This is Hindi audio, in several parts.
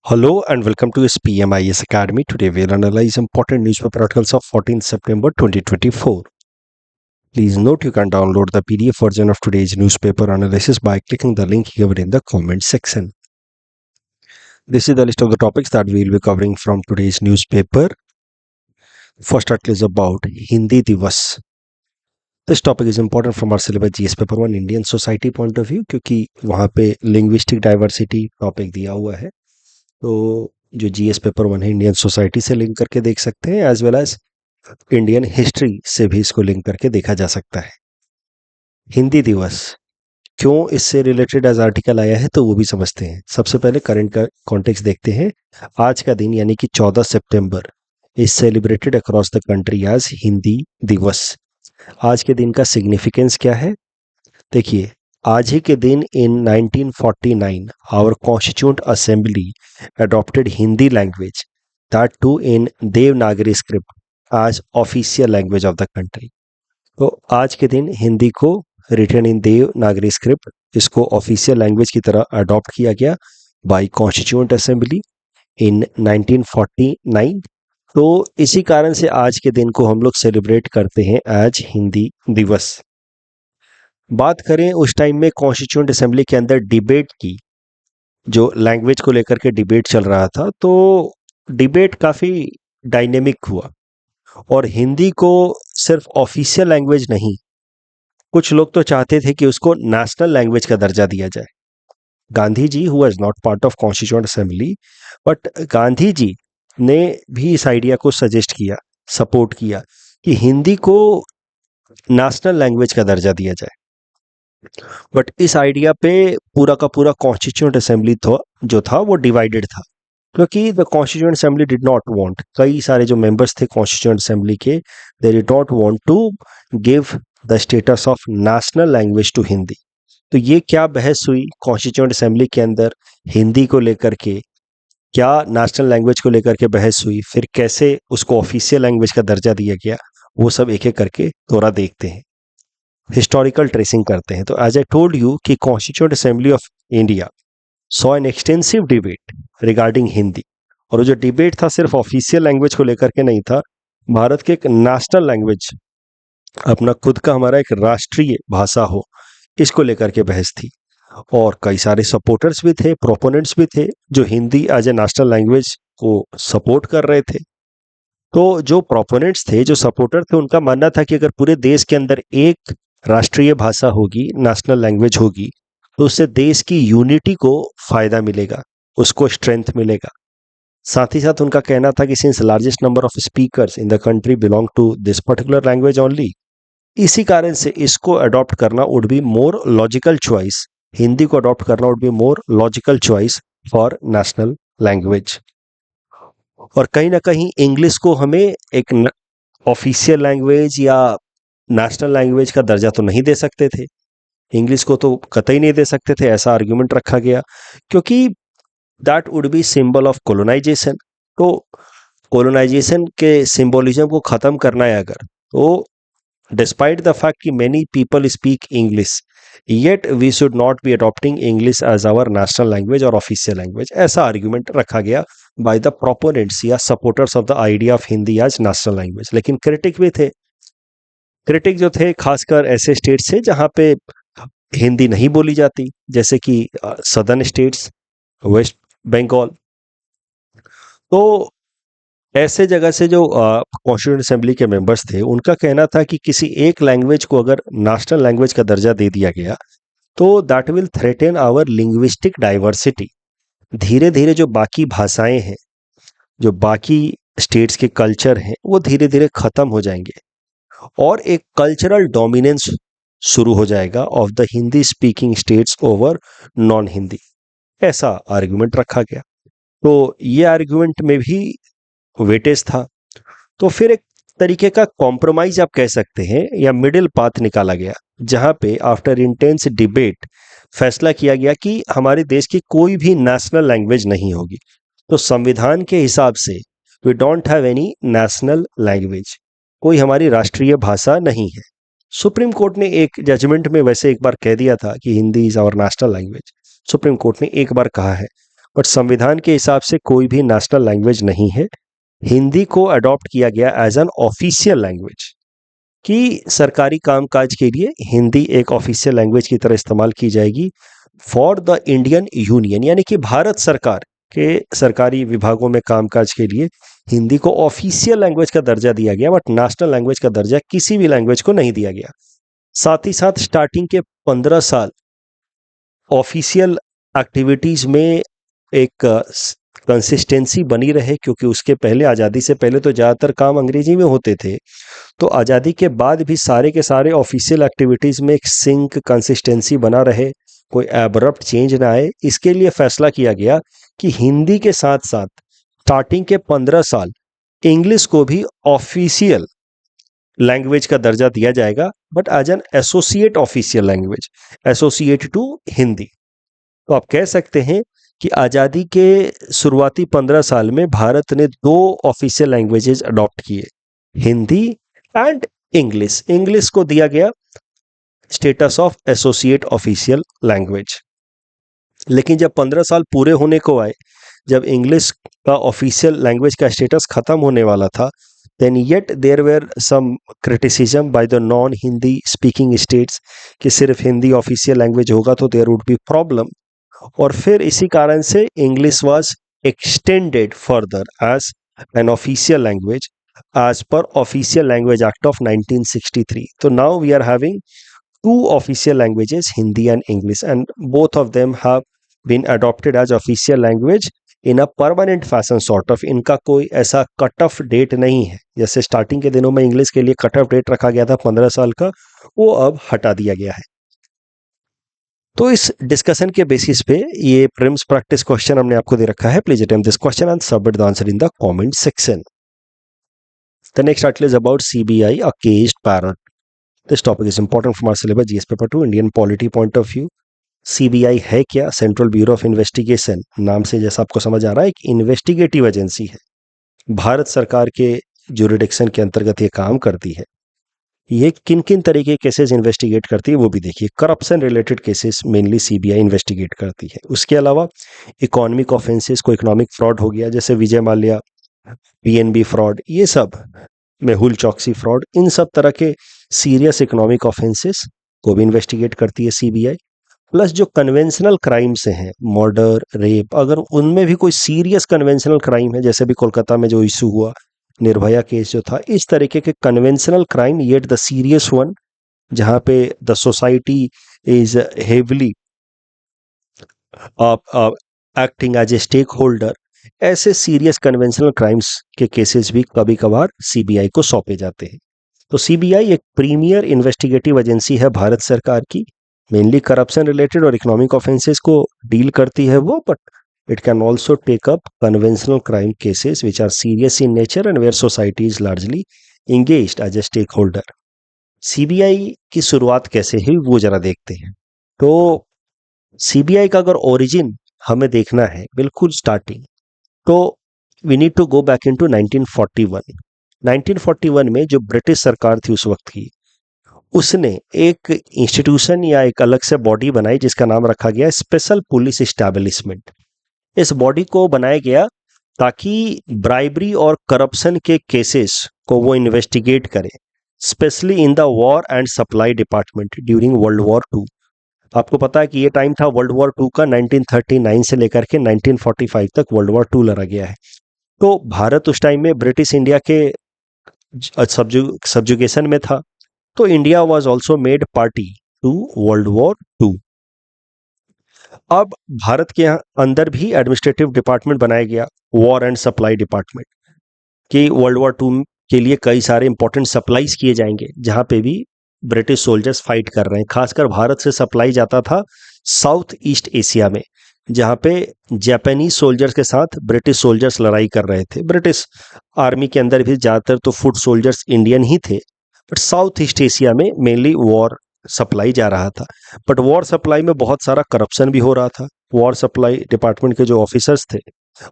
Hello and welcome to SPMIS Academy. Today we'll analyze important newspaper articles of 14th September 2024. Please note you can download the PDF version of today's newspaper analysis by clicking the link given in the comment section. This is the list of the topics that we'll be covering from today's newspaper. First article is about Hindi Divas. This topic is important from our syllabus GS paper 1 Indian society point of view क्योंकि वहाँ पे linguistic diversity टॉपिक दिया हुआ है. तो जो जीएस पेपर 1 है इंडियन सोसाइटी से लिंक करके देख सकते हैं as well as Indian history से भी इसको लिंक करके देखा जा सकता है. हिंदी दिवस क्यों इससे रिलेटेड एज आर्टिकल आया है तो वो भी समझते हैं. सबसे पहले करंट का कॉन्टेक्स्ट देखते हैं. आज का दिन यानी कि 14 September is celebrated across the country as Hindi Diwas. आज के दिन का सिग्निफिकेंस क्या है देखिए. आज ही के दिन in 1949 our constituent assembly adopted Hindi language, that too in Devanagari script as official language of the country. तो आज के दिन हिंदी को रिटन इन देवनागरी स्क्रिप्ट इसको ऑफिशियल लैंग्वेज की तरह अडॉप्ट किया गया बाय कॉन्स्टिट्यूंट असेंबली इन 1949. तो इसी कारण से आज के दिन को हम लोग सेलिब्रेट करते हैं एज हिंदी दिवस. बात करें उस टाइम में कॉन्स्टिट्यूंट असेंबली के अंदर डिबेट की, जो लैंग्वेज को लेकर के डिबेट चल रहा था, तो डिबेट काफ़ी डायनेमिक हुआ और हिंदी को सिर्फ ऑफिशियल लैंग्वेज नहीं, कुछ लोग तो चाहते थे कि उसको नेशनल लैंग्वेज का दर्जा दिया जाए. Gandhi ji who was not part of constituent assembly, but Gandhi ji ने भी इस आइडिया को सजेस्ट किया, सपोर्ट किया कि हिंदी को नेशनल लैंग्वेज का दर्जा दिया जाए. बट इस आइडिया पे पूरा का पूरा कॉन्स्टिट्यूंट असेंबली जो था वो डिवाइडेड था, क्योंकि the constituent assembly did not want, कई सारे जो मेंबर्स थे कॉन्स्टिट्यूंट असेंबली के, they did not want to give the status of national language to Hindi. तो ये क्या बहस हुई कॉन्स्टिट्यूंट असेंबली के अंदर हिंदी को लेकर के, क्या नेशनल लैंग्वेज को लेकर के बहस हुई, फिर कैसे उसको ऑफिशियल लैंग्वेज का दर्जा दिया गया, वो सब एक एक करके थोड़ा देखते हैं, हिस्टोरिकल ट्रेसिंग करते हैं. तो एज आई टोल्ड यू कि constituent assembly of India saw an extensive debate regarding Hindi, और वो जो डिबेट था सिर्फ ऑफिशियल लैंग्वेज को लेकर के नहीं था, भारत के एक नेशनल लैंग्वेज, अपना खुद का हमारा एक राष्ट्रीय भाषा हो, इसको लेकर के बहस थी. और कई सारे सपोर्टर्स भी थे, प्रोपोनेंट्स भी थे, जो Hindi as a national language को सपोर्ट कर रहे थे. तो जो प्रोपोनेंट्स थे, जो सपोर्टर थे, उनका मानना था कि अगर पूरे देश के अंदर एक राष्ट्रीय भाषा होगी, नेशनल लैंग्वेज होगी, तो उससे देश की यूनिटी को फायदा मिलेगा, उसको स्ट्रेंथ मिलेगा. साथ ही साथ उनका कहना था कि since largest number of speakers in the country belong to this particular language only, इसी कारण से इसको अडॉप्ट करना would be more logical choice, Hindi को अडॉप्ट करना would be more logical choice for national language. और कहीं ना कहीं इंग्लिश को हमें एक ऑफिशियल लैंग्वेज या नेशनल लैंग्वेज का दर्जा तो नहीं दे सकते थे, इंग्लिश को तो कतई नहीं दे सकते थे, ऐसा आर्ग्यूमेंट रखा गया, क्योंकि that would be symbol of colonisation. तो कोलोनाइजेशन के सिंबोलिज्म को ख़त्म करना है अगर, तो डिस्पाइट द फैक्ट कि many people speak English, yet we should not be adopting English as our national language और ऑफिशियल लैंग्वेज, ऐसा आर्ग्यूमेंट रखा गया बाय द प्रोपोनेंट्स या supporters of the idea of Hindi as national language. लेकिन क्रिटिक भी थे, क्रिटिक जो थे खासकर ऐसे स्टेट्स थे जहाँ पे हिंदी नहीं बोली जाती, जैसे कि सदर्न स्टेट्स, वेस्ट बंगाल. तो ऐसे जगह से जो कॉन्स्टिट्यूंट असेंबली के मेंबर्स थे, उनका कहना था कि किसी एक लैंग्वेज को अगर नेशनल लैंग्वेज का दर्जा दे दिया गया तो that will threaten our linguistic diversity. धीरे धीरे जो बाकी भाषाएं हैं, जो बाकी स्टेट्स के कल्चर हैं, वो धीरे धीरे खत्म हो जाएंगे और एक कल्चरल डोमिनेंस शुरू हो जाएगा of the Hindi speaking states over non Hindi, ऐसा आर्गुमेंट रखा गया. तो ये आर्गुमेंट में भी वेटेज था. तो फिर एक तरीके का कॉम्प्रोमाइज आप कह सकते हैं या मिडिल पाथ निकाला गया, जहां पे आफ्टर इंटेंस डिबेट फैसला किया गया कि हमारे देश की कोई भी नेशनल लैंग्वेज नहीं होगी. तो संविधान के हिसाब से we don't have any national language, कोई हमारी राष्ट्रीय भाषा नहीं है. सुप्रीम कोर्ट ने एक जजमेंट में वैसे एक बार कह दिया था कि Hindi is our national language, supreme court ने एक बार कहा है, बट संविधान के हिसाब से कोई भी नेशनल लैंग्वेज नहीं है। हिंदी को अडॉप्ट किया गया एज एन ऑफिशियल लैंग्वेज कि सरकारी कामकाज के लिए हिंदी एक ऑफिशियल लैंग्वेज की तरह इस्तेमाल की जाएगी फॉर द इंडियन यूनियन, यानी कि भारत सरकार के सरकारी विभागों में कामकाज के लिए हिंदी को ऑफिशियल लैंग्वेज का दर्जा दिया गया, बट नेशनल लैंग्वेज का दर्जा किसी भी लैंग्वेज को नहीं दिया गया। साथ ही साथ स्टार्टिंग के 15 साल ऑफिशियल एक्टिविटीज में एक कंसिस्टेंसी बनी रहे, क्योंकि उसके पहले, आज़ादी से पहले तो ज़्यादातर काम अंग्रेजी में होते थे। तो आज़ादी के बाद भी सारे के सारे ऑफिशियल एक्टिविटीज़ में एक सिंक कंसिस्टेंसी बना रहे, कोई एब्रप्ट चेंज ना आए। इसके लिए फैसला किया गया कि हिंदी के साथ साथ स्टार्टिंग के 15 साल इंग्लिश को भी ऑफिशियल लैंग्वेज का दर्जा दिया जाएगा, but as an associate official language, associate to Hindi. तो आप कह सकते हैं कि आज़ादी के शुरुआती 15 साल में भारत ने 2 ऑफिशियल लैंग्वेजेस अडॉप्ट किए, हिंदी एंड इंग्लिश। इंग्लिश को दिया गया status of associate official language. लेकिन जब 15 साल पूरे होने को आए, जब इंग्लिश का ऑफिशियल लैंग्वेज का स्टेटस खत्म होने वाला था, then yet there were some criticism by the non Hindi speaking states कि सिर्फ हिंदी ऑफिशियल लैंग्वेज होगा तो there would be problem। और फिर इसी कारण से English was extended further as an official language as per Official Language Act of 1963। तो now we are having 2 official languages, Hindi and English, and both of them have been adopted as official language in a permanent fashion sort of. इनका कोई ऐसा कट ऑफ डेट नहीं है, जैसे स्टार्टिंग के दिनों में इंग्लिश के लिए कट ऑफ डेट रखा गया था 15 साल का, वो अब हटा दिया गया है। तो इस डिस्कशन के बेसिस पे ये प्रीलिम्स प्रैक्टिस क्वेश्चन हमने आपको दे रखा है। Please attempt this question and submit the answer in the comment section. The next article is about CBI, a caged parrot. This topic is important from our syllabus GS paper 2 Indian polity point of view. CBI है क्या? Central bureau of investigation. नाम से जैसा आपको समझ आ रहा है, एक इन्वेस्टिगेटिव एजेंसी है, भारत सरकार के ज्यूरिडिक्शन के अंतर्गत ये काम करती है। ये किन किन तरीके के केसेस इन्वेस्टिगेट करती है वो भी देखिए। Corruption related cases mainly CBI investigate करती है। उसके अलावा इकोनॉमिक ऑफेंसेस, को इकोनॉमिक फ्रॉड हो गया जैसे विजय माल्या, पीएनबी फ्रॉड, ये सब, मेहुल चौकसी फ्रॉड, इन सब तरह के सीरियस इकोनॉमिक ऑफेंसेस को भी इन्वेस्टिगेट करती है सीबीआई। प्लस जो कन्वेंशनल क्राइम्स हैं, मर्डर, रेप, अगर उनमें भी कोई सीरियस कन्वेंशनल क्राइम है, जैसे भी कोलकाता में जो इशू हुआ, निर्भया केस जो था, इस तरीके के conventional crime, yet the serious one, जहां पे the society is heavily acting as a stakeholder, ऐसे सीरियस कन्वेंशनल क्राइम्स के केसेस भी कभी कभार सीबीआई को सौंपे जाते हैं। तो सीबीआई एक प्रीमियर इन्वेस्टिगेटिव एजेंसी है भारत सरकार की, मेनली करप्शन रिलेटेड और इकोनॉमिक ऑफेंसेस को डील करती है वो, but it can also take up conventional crime cases which are serious in nature and where society is largely engaged as a stakeholder. CBI की शुरुआत कैसे हुई वो जरा देखते हैं। तो सीबीआई का अगर ओरिजिन हमें देखना है बिल्कुल स्टार्टिंग, तो we need to go back into 1941। 1941 में जो ब्रिटिश सरकार थी उस वक्त की, उसने एक इंस्टीट्यूशन या एक अलग से बॉडी बनाई जिसका नाम रखा गया स्पेशल पुलिस एस्टैब्लिशमेंट। इस बॉडी को बनाया गया ताकि ब्राइबरी और करप्शन के केसेस को वो इन्वेस्टिगेट करे, specially in the war and supply department during world war 2। आपको पता है कि ये टाइम था वर्ल्ड वॉर 2 का, 1939 से लेकर के 1945 तक वर्ल्ड वॉर 2 लड़ा गया है। तो भारत उस टाइम में ब्रिटिश इंडिया के सब्जुगेशन में था, तो India was also made party to world war 2। अब भारत के अंदर भी एडमिनिस्ट्रेटिव डिपार्टमेंट बनाया गया, वॉर एंड सप्लाई डिपार्टमेंट, कि वर्ल्ड वॉर 2 के लिए कई सारे इंपॉर्टेंट सप्लाईज किए जाएंगे, जहां पे भी ब्रिटिश सोल्जर्स फाइट कर रहे हैं। खासकर भारत से सप्लाई जाता था साउथ ईस्ट एशिया में, जहां पे जापानीज सोल्जर्स के साथ ब्रिटिश सोल्जर्स लड़ाई कर रहे थे। ब्रिटिश आर्मी के अंदर भी ज़्यादातर तो फुट सोल्जर्स इंडियन ही थे, बट साउथ ईस्ट एशिया में मेनली वॉर सप्लाई जा रहा था। बट वॉर सप्लाई में बहुत सारा करप्शन भी हो रहा था। वॉर सप्लाई डिपार्टमेंट के जो ऑफिसर्स थे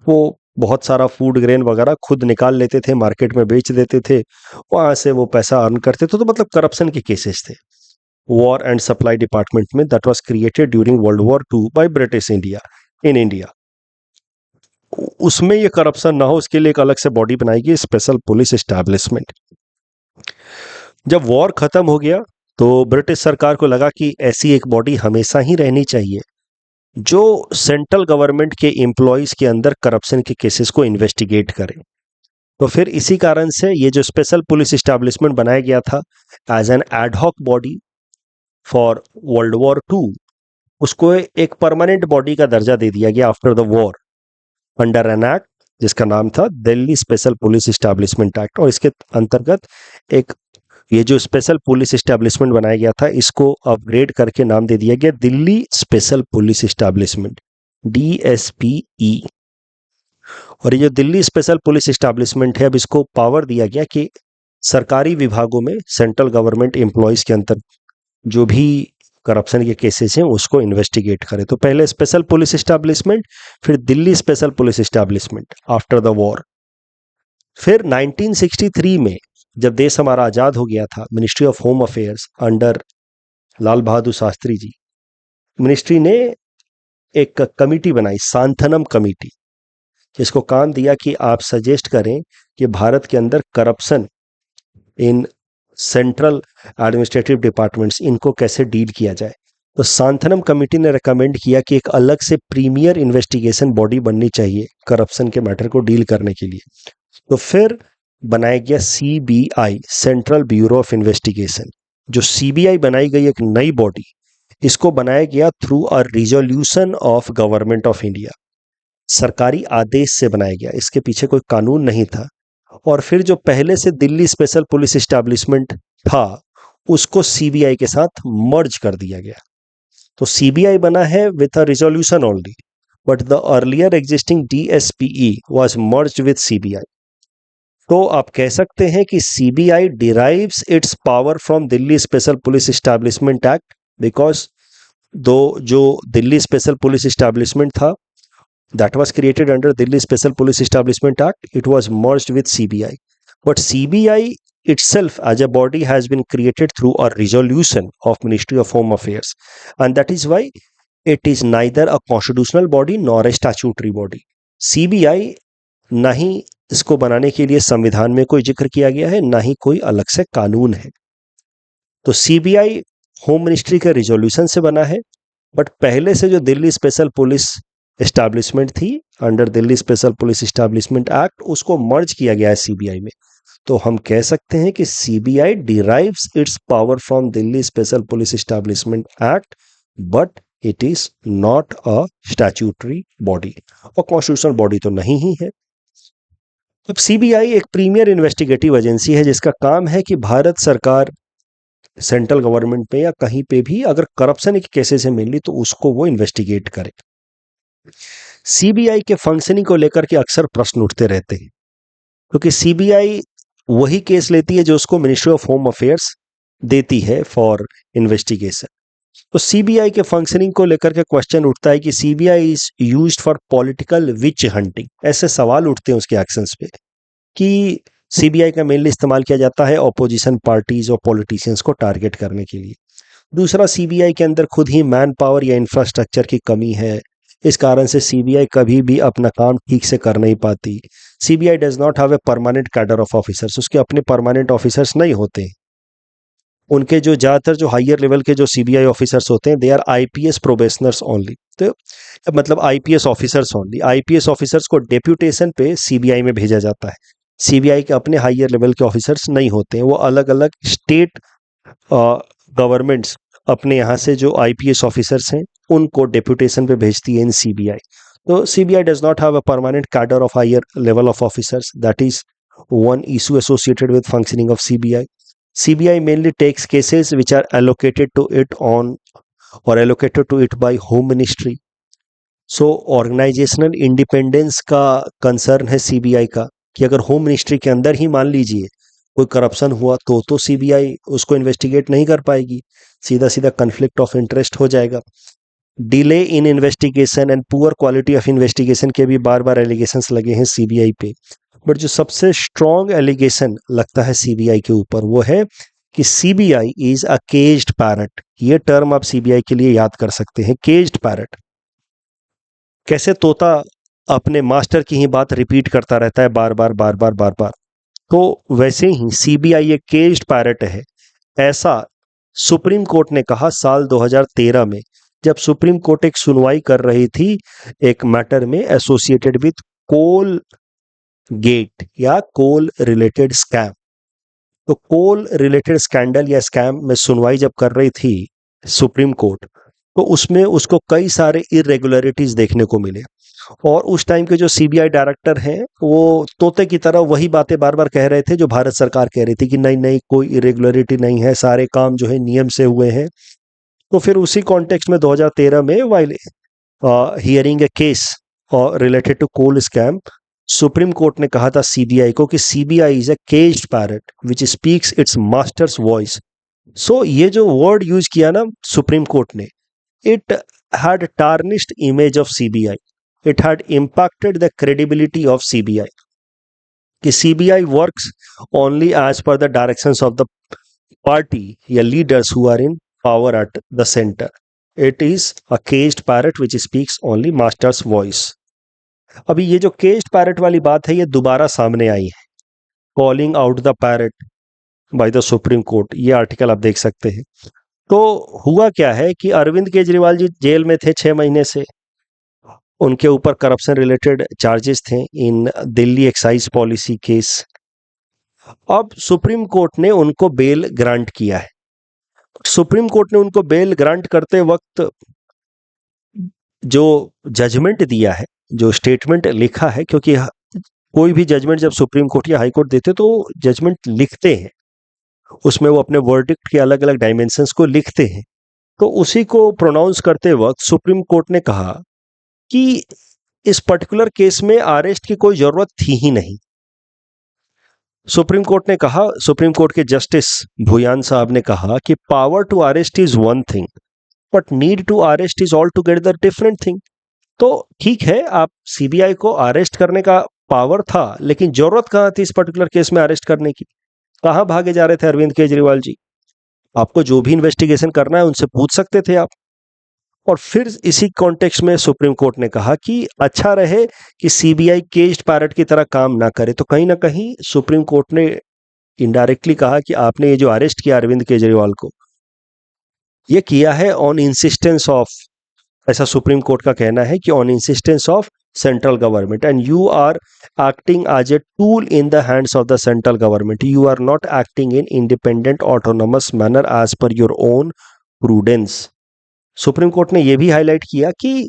वो बहुत सारा फूड ग्रेन वगैरह खुद निकाल लेते थे, मार्केट में बेच देते थे, वहाँ से वो पैसा अर्न करते थे। तो मतलब करप्शन के केसेस थे वॉर एंड सप्लाई डिपार्टमेंट में, that was created during world war 2 by British India in India. उसमें ये करप्शन ना हो उसके लिए एक अलग से बॉडी बनाएगी, स्पेशल पुलिस एस्टैब्लिशमेंट। जब वॉर खत्म हो गया तो ब्रिटिश सरकार को लगा कि ऐसी एक बॉडी हमेशा ही रहनी चाहिए जो सेंट्रल गवर्नमेंट के एम्प्लॉयज के अंदर करप्शन के केसेस को इन्वेस्टिगेट करे। तो फिर इसी कारण से ये जो स्पेशल पुलिस एस्टैब्लिशमेंट बनाया गया था as an ad hoc body for world war two, उसको एक परमानेंट बॉडी का दर्जा दे दिया गया after the war under an act जिसका नाम था Delhi special police establishment act. और इसके अंतर्गत एक ये जो स्पेशल पुलिस एस्टैब्लिशमेंट बनाया गया था इसको अपग्रेड करके नाम दे दिया गया Delhi special police establishment, DSPE। और ये जो दिल्ली स्पेशल पुलिस एस्टैब्लिशमेंट है अब इसको पावर दिया गया कि सरकारी विभागों में सेंट्रल गवर्नमेंट एम्प्लॉयज के अंतर जो भी करप्शन के केसेस हैं उसको इन्वेस्टिगेट करे। तो पहले स्पेशल पुलिस एस्टैब्लिशमेंट, फिर Delhi special police establishment after the war. फिर 1963 में जब देश हमारा आजाद हो गया था, ministry of home affairs under Lal Bahadur Shastri ji, ministry ने एक कमिटी बनाई, सांथनम कमिटी, जिसको काम दिया कि आप सजेस्ट करें कि भारत के अंदर corruption in central administrative departments इनको कैसे डील किया जाए। तो सांथनम कमेटी ने रिकमेंड किया कि एक अलग से प्रीमियर इन्वेस्टिगेशन बॉडी बननी चाहिए करप्शन के मैटर को डील करने के लिए। तो फिर बनाया गया CBI, central bureau of investigation. जो CBI बनाई गई एक नई बॉडी, इसको बनाया गया through a resolution of government of India, सरकारी आदेश से बनाया गया, इसके पीछे कोई कानून नहीं था। और फिर जो पहले से दिल्ली स्पेशल पुलिस एस्टैब्लिशमेंट था उसको CBI के साथ मर्ज कर दिया गया। तो CBI बना है with a resolution only, but the earlier existing DSPE was merged with CBI। तो आप कह सकते हैं कि CBI derives it's power from Delhi special police establishment act, because दो जो दिल्ली स्पेशल पुलिस एस्टैब्लिशमेंट था that was created under Delhi Special Police Establishment Act, it was merged with CBI. But CBI itself as a body has been created through a resolution of Ministry of Home Affairs, and that is why it is neither a constitutional body nor a statutory body. CBI ना ही इसको बनाने के लिए संविधान में कोई जिक्र किया गया है, ना ही कोई अलग से कानून है। तो CBI होम मिनिस्ट्री के रिजोल्यूशन से बना है, बट पहले से जो दिल्ली स्पेशल पुलिस एस्टैब्लिशमेंट थी under Delhi special police establishment act, उसको मर्ज किया गया है CBI में। तो हम कह सकते हैं कि CBI derives it's power from Delhi special police establishment act, but it is not a statutory body, और कॉन्स्टिट्यूशनल बॉडी तो नहीं ही है। अब CBI एक प्रीमियर इन्वेस्टिगेटिव एजेंसी है जिसका काम है कि भारत सरकार सेंट्रल गवर्नमेंट पे या कहीं पे भी अगर करप्शन के केसेस है मेनली, तो उसको वो इन्वेस्टिगेट करे। CBI के फंक्शनिंग को लेकर के अक्सर प्रश्न उठते रहते हैं, क्योंकि CBI वही केस लेती है जो उसको मिनिस्ट्री ऑफ होम अफेयर्स देती है फॉर इन्वेस्टिगेशन। तो CBI के फंक्शनिंग को लेकर के क्वेश्चन उठता है कि CBI is used for political which hunting. ऐसे सवाल उठते हैं उसके एक्शंस पे कि CBI का मेनली इस्तेमाल किया जाता है ऑपोजिशन पार्टीज और पॉलिटिशियंस को टारगेट करने के लिए। दूसरा, CBI के अंदर खुद ही मैन पावर या इंफ्रास्ट्रक्चर की कमी है, इस कारण से CBI कभी भी अपना काम ठीक से कर नहीं पाती। CBI does not have a permanent cadre of officers, उसके अपने परमानेंट ऑफिसर्स नहीं होते। उनके जो ज़्यादातर जो हायर लेवल के जो CBI ऑफिसर्स होते हैं, they are IPS probationers only. तो मतलब IPS officers only. IPS officers को डेप्यूटेशन पे CBI में भेजा जाता है। CBI के अपने हायर लेवल के ऑफिसर्स नहीं होते हैं, वो अलग अलग स्टेट गवर्नमेंट्स अपने यहाँ से जो IPS ऑफिसर्स हैं उनको डेप्यूटेशन पे भेजती है इन CBI। तो CBI does not have a permanent cadre of higher level of officers, that is one issue associated with functioning of CBI. CBI mainly takes cases which are allocated to it on or allocated to it by Home Ministry. So organizational independence का कंसर्न है CBI का कि अगर होम मिनिस्ट्री के अंदर ही मान लीजिए कोई करप्शन हुआ तो CBI उसको इन्वेस्टिगेट नहीं कर पाएगी, सीधा सीधा कन्फ्लिक्ट ऑफ इंटरेस्ट हो जाएगा। Delay in investigation and poor quality of investigation के भी बार बार एलिगेशंस लगे हैं CBI पे, बट जो सबसे स्ट्रॉन्ग एलिगेशन लगता है CBI के ऊपर वो है कि CBI is a caged parrot. ये टर्म आप CBI के लिए याद कर सकते हैं, केज्ड पैरट। कैसे तोता अपने मास्टर की ही बात रिपीट करता रहता है बार बार बार बार बार बार। तो वैसे ही सीबीआई एक केज्ड पैरट है, ऐसा सुप्रीम कोर्ट ने कहा साल 2013 में, जब सुप्रीम कोर्ट एक सुनवाई कर रही थी एक मैटर में एसोसिएटेड विथ कोल गेट या कोल रिलेटेड स्कैम। तो कोल रिलेटेड स्कैंडल या स्कैम में सुनवाई जब कर रही थी सुप्रीम कोर्ट, तो उसमें उसको कई सारे इरेगुलरिटीज देखने को मिले। और उस टाइम के जो सीबीआई डायरेक्टर हैं वो तोते की तरह वही बातें बार बार कह रहे थे जो भारत सरकार कह रही थी कि नहीं नहीं कोई इरेगुलरिटी नहीं है, सारे काम जो है नियम से हुए हैं। तो फिर उसी कॉन्टेक्स्ट में 2013 में while hearing a case related to coal scam, supreme court ने कहा था सीबीआई को कि CBI is a caged parrot which speaks its master's voice. So ये जो वर्ड यूज किया ना सुप्रीम कोर्ट ने, it had tarnished image of CBI, it had impacted the credibility of CBI कि CBI works only as per the directions of the party या leaders who are in power at the center. It is a caged parrot which speaks only master's voice. अभी ये जो caged parrot वाली बात है ये दोबारा सामने आई है, calling out the parrot by the Supreme Court, ये आर्टिकल आप देख सकते हैं। तो हुआ क्या है कि अरविंद केजरीवाल जी जेल में थे 6 महीने से, उनके ऊपर करप्शन रिलेटेड चार्जेस थे इन दिल्ली एक्साइज पॉलिसी केस। अब सुप्रीम कोर्ट ने उनको बेल ग्रांट किया है। सुप्रीम कोर्ट ने उनको बेल ग्रांट करते वक्त जो जजमेंट दिया है, जो स्टेटमेंट लिखा है, क्योंकि कोई भी जजमेंट जब सुप्रीम कोर्ट या हाई कोर्ट देते तो जजमेंट लिखते हैं, उसमें वो अपने वर्डिक्ट के अलग अलग डायमेंशंस को लिखते हैं। तो उसी को प्रोनाउंस करते वक्त सुप्रीम कोर्ट ने कहा कि इस पर्टिकुलर केस में अरेस्ट की कोई जरूरत थी ही नहीं। सुप्रीम कोर्ट ने कहा, सुप्रीम कोर्ट के जस्टिस भुयान साहब ने कहा कि power to arrest is one thing but need to arrest is all together different thing. तो ठीक है, आप सीबीआई को अरेस्ट करने का पावर था, लेकिन जरूरत कहां थी इस पर्टिकुलर केस में अरेस्ट करने की? कहां भागे जा रहे थे अरविंद केजरीवाल जी? आपको जो भी इन्वेस्टिगेशन करना है उनसे पूछ सकते थे आप। और फिर इसी कॉन्टेक्स्ट में सुप्रीम कोर्ट ने कहा कि अच्छा रहे कि सीबीआई केज्ड पैरट की तरह काम ना करे। तो कहीं ना कहीं सुप्रीम कोर्ट ने इनडायरेक्टली कहा कि आपने ये जो अरेस्ट किया अरविंद केजरीवाल को, ये किया है ऑन इंसिस्टेंस ऑफ, ऐसा सुप्रीम कोर्ट का कहना है कि on insistence of central government and you are acting as a tool in the hands of the central government, you are not acting in independent autonomous manner as per your own prudence. Supreme court ने यह भी हाईलाइट किया कि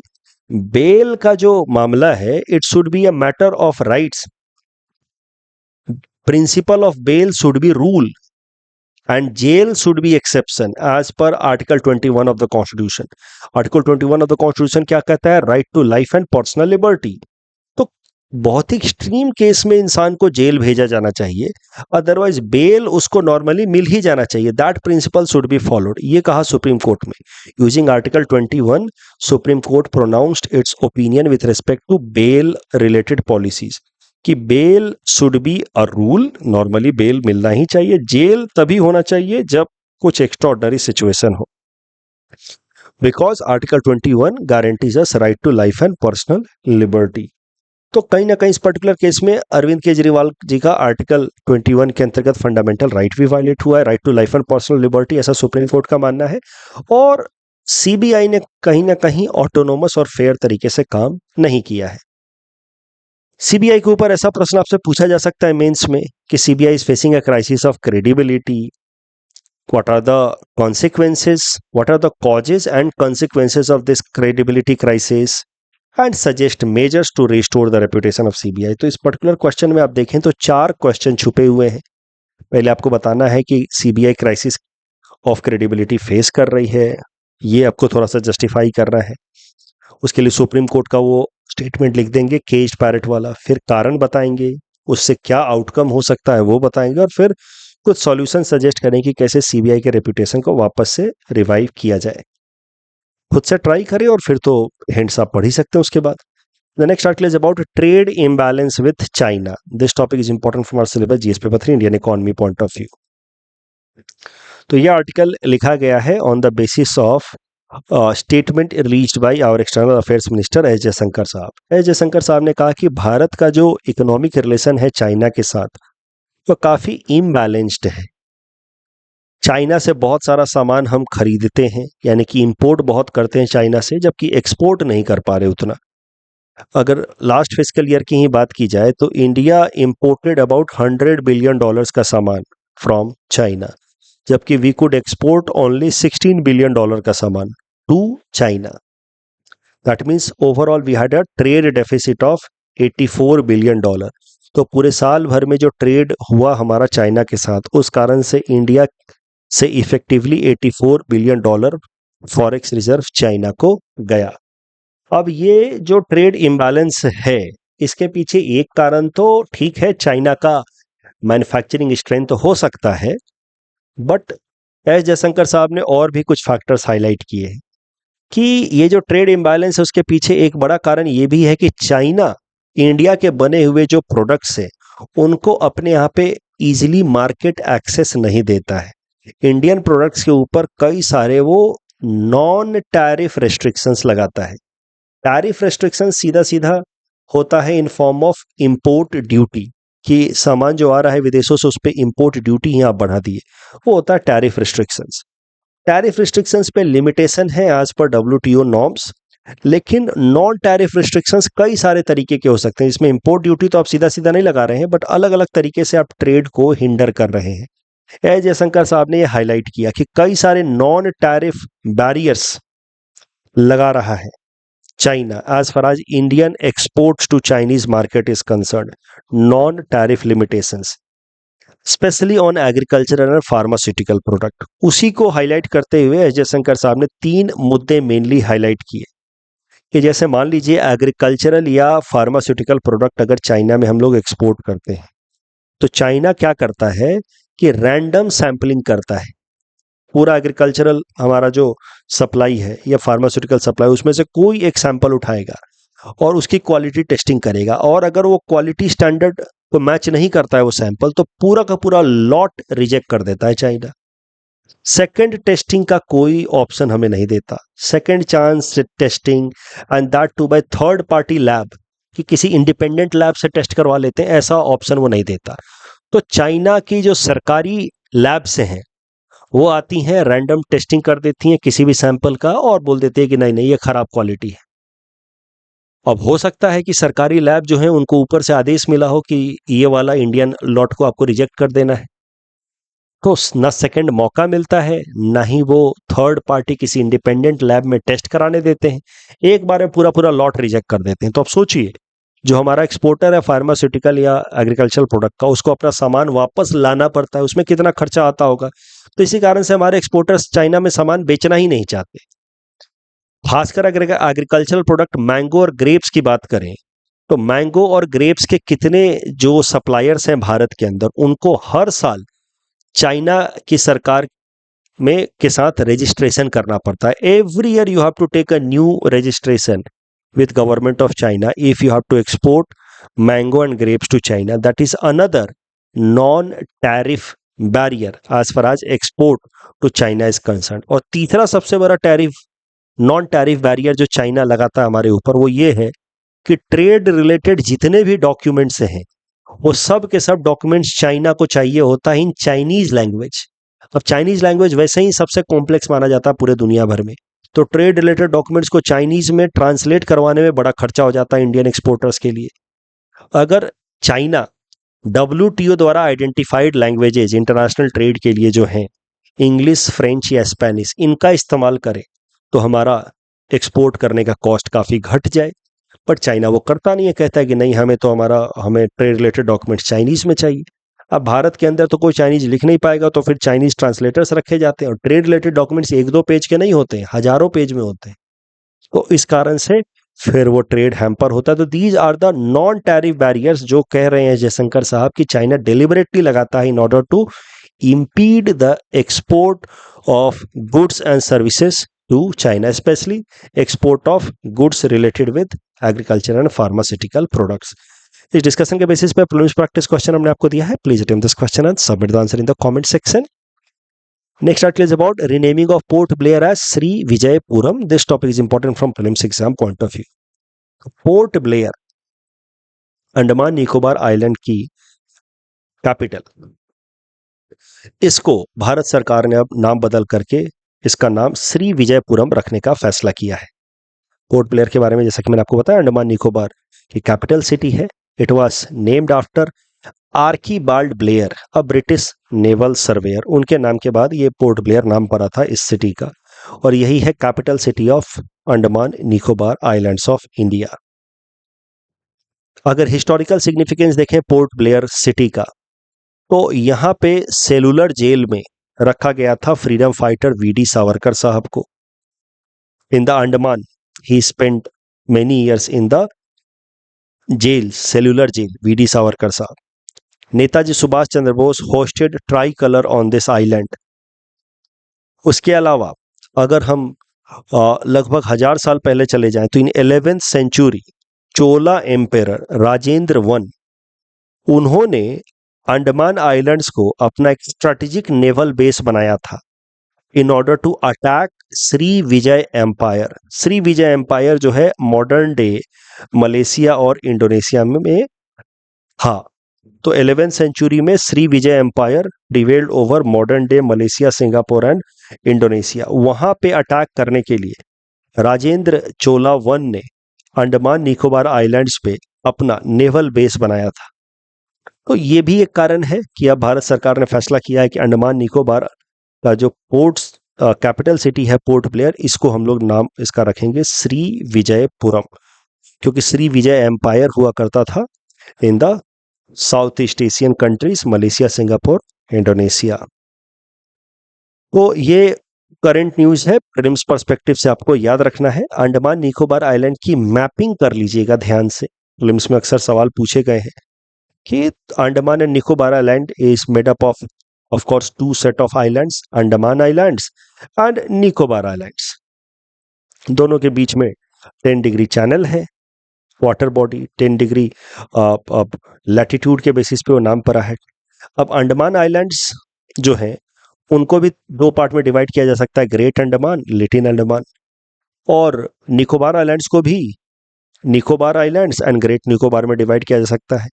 बेल का जो मामला है it should be a matter of rights, principle of bail should be rule and jail should be exception as per article 21 of the constitution. Article 21 of the constitution क्या कहता है? Right to life and personal liberty. तो बहुत ही एक्सट्रीम केस में इंसान को जेल भेजा जाना चाहिए, अदरवाइज बेल उसको नॉर्मली मिल ही जाना चाहिए। That principle should be followed, ये कहा सुप्रीम कोर्ट में। Using article 21 supreme court pronounced its opinion with respect to bail related policies कि bail should be a rule, normally bail मिलना ही चाहिए, जेल तभी होना चाहिए जब कुछ एक्स्ट्राऑर्डिनरी सिचुएशन हो, because article 21 guarantees us right to life and personal liberty. तो कहीं ना कहीं इस पर्टिकुलर केस में अरविंद केजरीवाल जी का आर्टिकल 21 के अंतर्गत फंडामेंटल राइट भी वायलेट हुआ है, right to life and personal liberty, ऐसा सुप्रीम कोर्ट का मानना है। और सीबीआई ने कहीं ना कहीं ऑटोनोमस और फेयर तरीके से काम नहीं किया है। सीबीआई के ऊपर ऐसा प्रश्न आपसे पूछा जा सकता है मेंस में कि CBI is facing a crisis of credibility, what are the consequences, what are the causes and consequences of this credibility crisis and suggest measures to restore the reputation of CBI। तो इस पर्टिकुलर क्वेश्चन में आप देखें तो 4 क्वेश्चन छुपे हुए हैं। पहले आपको बताना है कि CBI crisis of credibility face कर रही है, ये आपको थोड़ा सा जस्टिफाई करना है। उसके लिए सुप्रीम कोर्ट का वो स्टेटमेंट लिख देंगे केज्ड पैरट वाला, फिर कारण बताएंगे, उससे क्या आउटकम हो सकता है वो बताएंगे, और फिर कुछ सॉल्यूशन सजेस्ट करें कि कैसे सीबीआई के रेपुटेशन को वापस से रिवाइव किया जाए। खुद से ट्राई करें और फिर तो हिंट्स आप पढ़ ही सकते हैं उसके बाद। The next article is about trade imbalance with China. This topic is important from our syllabus GS paper 3 Indian economy point of view. तो यह आर्टिकल लिखा गया है on the basis of statement released by our external affairs minister S Jaishankar साहब। एस जयशंकर साहब ने कहा कि भारत का जो इकोनॉमिक रिलेशन है चाइना के साथ वो काफी इम्बैलेंस्ड है। चाइना से बहुत सारा सामान हम खरीदते हैं, यानी कि इंपोर्ट बहुत करते हैं चाइना से, जबकि एक्सपोर्ट नहीं कर पा रहे उतना। अगर लास्ट फिस्कल ईयर की ही बात की जाए तो इंडिया इंपोर्टेड अबाउट $100 बिलियन का सामान फ्रॉम चाइना, जबकि we could export only $16 billion का सामान to China. That means overall we had a trade deficit of $84 billion. तो पूरे साल भर में जो ट्रेड हुआ हमारा चाइना के साथ, उस कारण से इंडिया से effectively $84 billion forex reserve China को गया। अब ये जो ट्रेड इम्बैलेंस है, इसके पीछे एक कारण तो ठीक है, चाइना का मैन्युफैक्चरिंग स्ट्रेंथ हो सकता है, बट एस जयशंकर साहब ने और भी कुछ फैक्टर्स हाईलाइट किए हैं कि ये जो ट्रेड इम्बैलेंस है उसके पीछे एक बड़ा कारण ये भी है कि चाइना इंडिया के बने हुए जो प्रोडक्ट्स है उनको अपने यहाँ पे इजीली मार्केट एक्सेस नहीं देता है। इंडियन प्रोडक्ट्स के ऊपर कई सारे वो नॉन टैरिफ रेस्ट्रिक्शंस लगाता है। टैरिफ रेस्ट्रिक्शन सीधा सीधा होता है in form of import duty, कि सामान जो आ रहा है विदेशों से उस पर इंपोर्ट ड्यूटी यहाँ बढ़ा दिए, वो होता है टैरिफ रिस्ट्रिक्शंस। टैरिफ रिस्ट्रिक्शंस पे लिमिटेशन है एज पर WTO नॉर्म्स, लेकिन नॉन टैरिफ रिस्ट्रिक्शंस कई सारे तरीके के हो सकते हैं। इसमें इंपोर्ट ड्यूटी तो आप सीधा सीधा नहीं लगा रहे हैं, बट अलग अलग तरीके से आप ट्रेड को हिंडर कर रहे हैं। एस जयशंकर साहब ने यह हाईलाइट किया कि कई सारे नॉन टैरिफ बैरियर्स लगा रहा है China as far as Indian exports to Chinese market is concerned, non-tariff limitations, especially on agricultural and pharmaceutical product। उसी को हाईलाइट करते हुए एस जयशंकर साहब ने 3 मुद्दे मेनली हाईलाइट किए कि जैसे मान लीजिए एग्रीकल्चरल या फार्मास्यूटिकल प्रोडक्ट अगर चाइना में हम लोग एक्सपोर्ट करते हैं, तो चाइना क्या करता है कि रैंडम सैंपलिंग करता है। पूरा एग्रीकल्चरल हमारा जो सप्लाई है या फार्मास्यूटिकल सप्लाई, उसमें से कोई एक सैंपल उठाएगा और उसकी क्वालिटी टेस्टिंग करेगा, और अगर वो क्वालिटी स्टैंडर्ड को मैच नहीं करता है वो सैंपल, तो पूरा का पूरा लॉट रिजेक्ट कर देता है चाइना। सेकंड टेस्टिंग का कोई ऑप्शन हमें नहीं देता, second chance testing, and that too by third party lab, कि किसी इंडिपेंडेंट लैब से टेस्ट करवा लेते हैं, ऐसा ऑप्शन वो नहीं देता। तो चाइना की जो सरकारी लैब से हैं वो आती हैं, रैंडम टेस्टिंग कर देती हैं किसी भी सैंपल का और बोल देते हैं कि नहीं नहीं ये खराब क्वालिटी है। अब हो सकता है कि सरकारी लैब जो है उनको ऊपर से आदेश मिला हो कि ये वाला इंडियन लॉट को आपको रिजेक्ट कर देना है, तो ना सेकंड मौका मिलता है, ना ही वो थर्ड पार्टी किसी इंडिपेंडेंट लैब में टेस्ट कराने देते हैं, एक बार में पूरा पूरा लॉट रिजेक्ट कर देते हैं। तो अब सोचिए, जो हमारा एक्सपोर्टर है फार्मास्यूटिकल या एग्रीकल्चरल प्रोडक्ट का, उसको अपना सामान वापस लाना पड़ता है, उसमें कितना खर्चा आता होगा। तो इसी कारण से हमारे एक्सपोर्टर्स चाइना में सामान बेचना ही नहीं चाहते। खासकर अगर एग्रीकल्चरल प्रोडक्ट मैंगो और ग्रेप्स की बात करें, तो मैंगो और ग्रेप्स के कितने जो सप्लायर्स हैं भारत के अंदर, उनको हर साल चाइना की सरकार में के साथ रजिस्ट्रेशन करना पड़ता है। Every year you have to take a new registration with government of China if you have to export mango and grapes to China. That is another non-tariff barrier as far as export to China is concerned. और तीसरा सबसे बड़ा टैरिफ नॉन टैरिफ बैरियर जो चाइना लगाता है हमारे ऊपर, वो ये है कि ट्रेड रिलेटेड जितने भी डॉक्यूमेंट्स हैं वो सब के सब डॉक्यूमेंट्स चाइना को चाहिए होता है इन चाइनीज लैंग्वेज। अब चाइनीज लैंग्वेज वैसे ही सबसे कॉम्प्लेक्स माना जाता है पूरे दुनिया भर में, तो ट्रेड रिलेटेड डॉक्यूमेंट्स को चाइनीज में ट्रांसलेट करवाने में बड़ा खर्चा हो जाता है इंडियन एक्सपोर्टर्स के लिए। अगर चाइना WTO द्वारा आइडेंटिफाइड लैंग्वेजेज इंटरनेशनल ट्रेड के लिए जो हैं, इंग्लिश, फ्रेंच या स्पेनिश, इनका इस्तेमाल करे तो हमारा एक्सपोर्ट करने का कॉस्ट काफ़ी घट जाए। बट चाइना वो करता नहीं है, कहता है कि नहीं हमें ट्रेड रिलेटेड डॉक्यूमेंट्स चाइनीज में चाहिए। अब भारत के अंदर तो कोई चाइनीज लिख नहीं पाएगा, तो फिर चाइनीज ट्रांसलेटर्स रखे जाते हैं, और ट्रेड रिलेटेड डॉक्यूमेंट्स 1-2 पेज के नहीं होते हैं, हजारों पेज में होते हैं। तो इस कारण से फिर वो ट्रेड हैम्पर होता है। तो these are the non tariff barriers जो कह रहे हैं जयशंकर साहब कि चाइना डिलिबरेटली लगाता है in order to impede the export of goods and services to China, especially export of goods related with agriculture and pharmaceutical products. इस डिस्कशन के बेसिस पे प्रीलिम्स प्रैक्टिस क्वेश्चन हमने आपको दिया है। Please attempt this question and submit the answer in the comment section. Next article is about renaming of Port Blair as Sri Vijayapuram. This topic is important from prelims exam point of view. Port Blair Andaman Nicobar island की कैपिटल, इसको भारत सरकार ने अब नाम बदल करके इसका नाम श्री विजयपुरम रखने का फैसला किया है। पोर्ट ब्लेयर के बारे में जैसा कि मैंने आपको बताया, अंडमान निकोबार की कैपिटल सिटी है। It was named after Archibald Blair, a British naval surveyor. उनके नाम के बाद ये पोर्ट ब्लेयर नाम पड़ा था इस सिटी का, और यही है capital city of Andaman Nicobar islands of India. अगर हिस्टोरिकल सिग्निफिकेंस देखें पोर्ट ब्लेयर सिटी का, तो यहाँ पे सेलुलर जेल में रखा गया था फ्रीडम फाइटर वीडी सावरकर साहब को। In the Andaman he spent many years in the jail, cellular jail, VD Savarkar साहब। Netaji Subhash Chandra Bose hoisted tricolour on this island. उसके अलावा अगर हम लगभग 1000 साल पहले चले जाएं तो इन 11th सेंचुरी चोला एम्पेरर राजेंद्र वन, उन्होंने अंडमान आइलैंड्स को अपना एक स्ट्रेटेजिक नेवल बेस बनाया था in order to attack Shri Vijay empire. Shri Vijay empire जो है मॉडर्न डे मलेशिया और इंडोनेशिया में हाँ, तो 11th सेंचुरी में Shri Vijay empire developed over modern day Malaysia, Singapore and Indonesia. वहां पे अटैक करने के लिए राजेंद्र चोला वन ने अंडमान निकोबार आइलैंड्स पे अपना नेवल बेस बनाया था। तो ये भी एक कारण है कि अब भारत सरकार ने फैसला किया है कि अंडमान निकोबार का जो पोर्ट्स कैपिटल सिटी है पोर्ट ब्लेयर, इसको हम लोग नाम इसका रखेंगे श्री विजयपुरम, क्योंकि श्री विजय एम्पायर हुआ करता था in the south east Asian countries, Malaysia, Singapore, Indonesia. तो ये करंट न्यूज है, प्रीलिम्स पर्सपेक्टिव से आपको याद रखना है। अंडमान निकोबार आइलैंड की मैपिंग कर लीजिएगा ध्यान से, प्रीलिम्स में अक्सर सवाल पूछे गए हैं कि Andaman and Nicobar island is made up of course 2 set of islands, Andaman islands and Nicobar islands. दोनों के बीच में 10 डिग्री चैनल है, वाटर बॉडी 10 डिग्री लैटिट्यूड के बेसिस पे वो नाम पड़ा है। अब अंडमान आइलैंड्स जो है उनको भी 2 पार्ट में डिवाइड किया जा सकता है, ग्रेट अंडमान, लिटिल अंडमान, और निकोबार आइलैंड्स को भी Nicobar islands and great Nicobar में डिवाइड किया जा सकता है।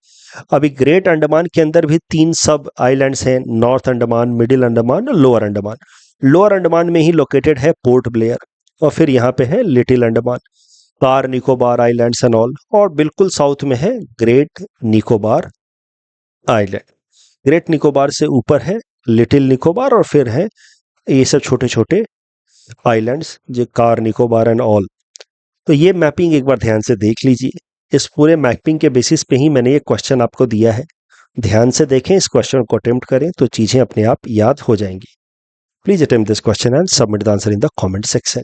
अभी ग्रेट अंडमान के अंदर भी 3 सब आइलैंड्स हैं, north Andaman, middle Andaman, lower Andaman. Lower Andaman में ही लोकेटेड है पोर्ट ब्लेयर, और फिर यहाँ पे है little Andaman, car Nicobar islands and all, और बिल्कुल साउथ में है great Nicobar island. Great Nicobar से ऊपर है लिटिल निकोबार, और फिर है ये सब छोटे छोटे आइलैंड्स जो कार निकोबार एंड ऑल। तो ये मैपिंग एक बार ध्यान से देख लीजिए। इस पूरे मैपिंग के बेसिस पे ही मैंने ये क्वेश्चन आपको दिया है, ध्यान से देखें, इस क्वेश्चन को अटेम्प्ट करें तो चीजें अपने आप याद हो जाएंगी। Please attempt this question and submit the answer in the comment section.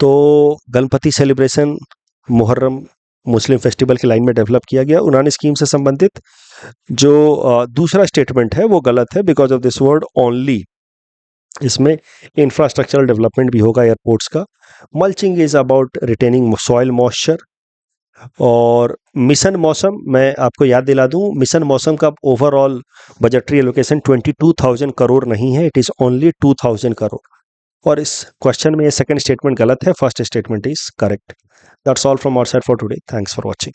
तो गणपति सेलिब्रेशन मुहर्रम मुस्लिम फेस्टिवल की लाइन में डेवलप किया गया। उन्होंने स्कीम से संबंधित जो दूसरा स्टेटमेंट है वो गलत है, because of this word only. इसमें इंफ्रास्ट्रक्चरल डेवलपमेंट भी होगा एयरपोर्ट्स का। Mulching is about retaining soil moisture. और मिशन मौसम, मैं आपको याद दिला दूं, मिशन मौसम का ओवरऑल बजटरी एलोकेशन 22,000 करोड़ नहीं है, इट इज ओनली 2,000 करोड़। और इस क्वेश्चन में ये सेकंड स्टेटमेंट गलत है, first statement is correct. That's all from our side for today. Thanks for watching.